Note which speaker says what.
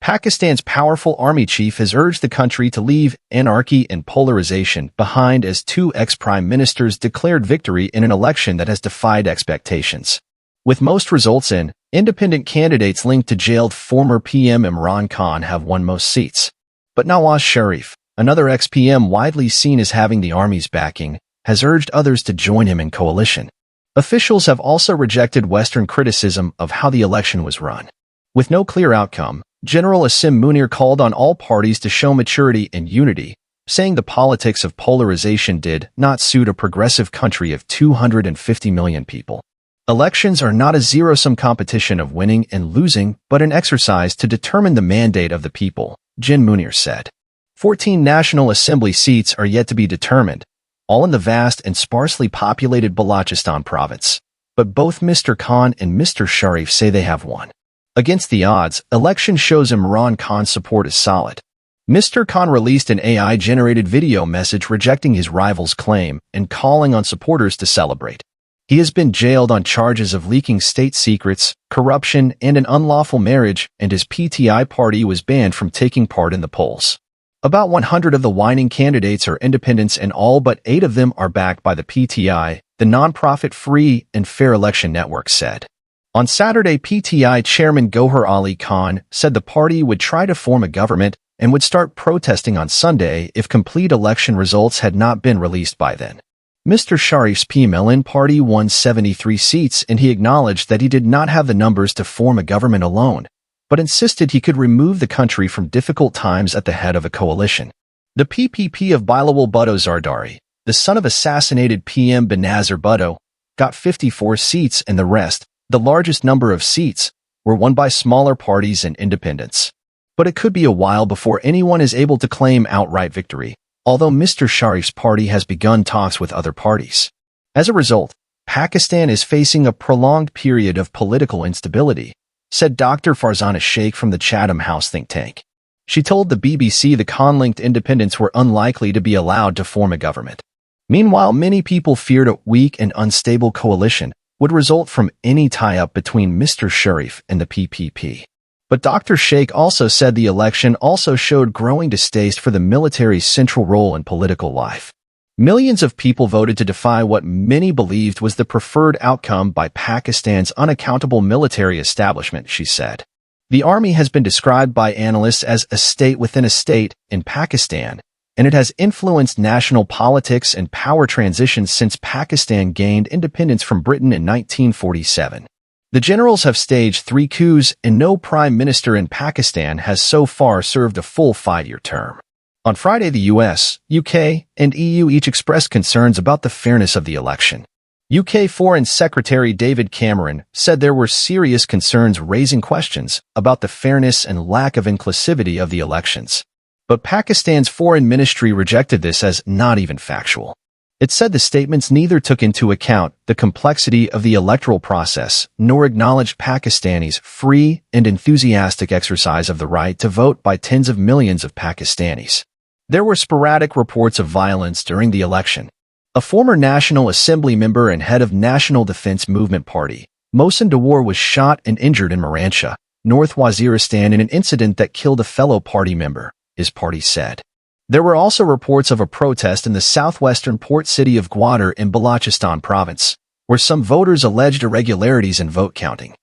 Speaker 1: Pakistan's powerful army chief has urged the country to leave anarchy and polarization behind as two ex-prime ministers declared victory in an election that has defied expectations. With most results in, independent candidates linked to jailed former PM Imran Khan have won most seats. But Nawaz Sharif, another ex-PM widely seen as having the army's backing, has urged others to join him in coalition. Officials have also rejected Western criticism of how the election was run. With no clear outcome, General Asim Munir called on all parties to show maturity and unity, saying the politics of polarization did not suit a progressive country of 250 million people. Elections are not a zero-sum competition of winning and losing, but an exercise to determine the mandate of the people, Gen Munir said. 14 National Assembly seats are yet to be determined, all in the vast and sparsely populated Balochistan province. But both Mr. Khan and Mr. Sharif say they have won. Against the odds, election shows Imran Khan's support is solid. Mr. Khan released an AI-generated video message rejecting his rival's claim and calling on supporters to celebrate. He has been jailed on charges of leaking state secrets, corruption, and an unlawful marriage, and his PTI party was banned from taking part in the polls. About 100 of the winning candidates are independents and all but 8 of them are backed by the PTI, the non-profit Free and Fair Election Network said. On Saturday, PTI Chairman Gohar Ali Khan said the party would try to form a government and would start protesting on Sunday if complete election results had not been released by then. Mr. Sharif's PMLN party won 73 seats and he acknowledged that he did not have the numbers to form a government alone, but insisted he could remove the country from difficult times at the head of a coalition. The PPP of Bilawal Bhutto Zardari, the son of assassinated PM Benazir Bhutto, got 54 seats and the rest, the largest number of seats, were won by smaller parties and independents. But it could be a while before anyone is able to claim outright victory, although Mr. Sharif's party has begun talks with other parties. As a result, Pakistan is facing a prolonged period of political instability, said Dr. Farzana Sheikh from the Chatham House think tank. She told the BBC the Khan-linked independents were unlikely to be allowed to form a government. Meanwhile, many people feared a weak and unstable coalition would result from any tie-up between Mr. Sharif and the PPP. But Dr. Sheikh also said the election also showed growing distaste for the military's central role in political life. Millions of people voted to defy what many believed was the preferred outcome by Pakistan's unaccountable military establishment, she said. The army has been described by analysts as a state within a state in Pakistan, and it has influenced national politics and power transitions since Pakistan gained independence from Britain in 1947. The generals have staged 3 coups and no prime minister in Pakistan has so far served a full 5-year term. On Friday, the US, UK, and EU each expressed concerns about the fairness of the election. UK Foreign Secretary David Cameron said there were serious concerns raising questions about the fairness and lack of inclusivity of the elections. But Pakistan's foreign ministry rejected this as not even factual. It said the statements neither took into account the complexity of the electoral process nor acknowledged Pakistanis' free and enthusiastic exercise of the right to vote by tens of millions of Pakistanis. There were sporadic reports of violence during the election. A former National Assembly member and head of National Defense Movement Party, Mohsin Dawar, was shot and injured in Miranshah, North Waziristan, in an incident that killed a fellow party member, his party said. There were also reports of a protest in the southwestern port city of Gwadar in Balochistan province, where some voters alleged irregularities in vote counting.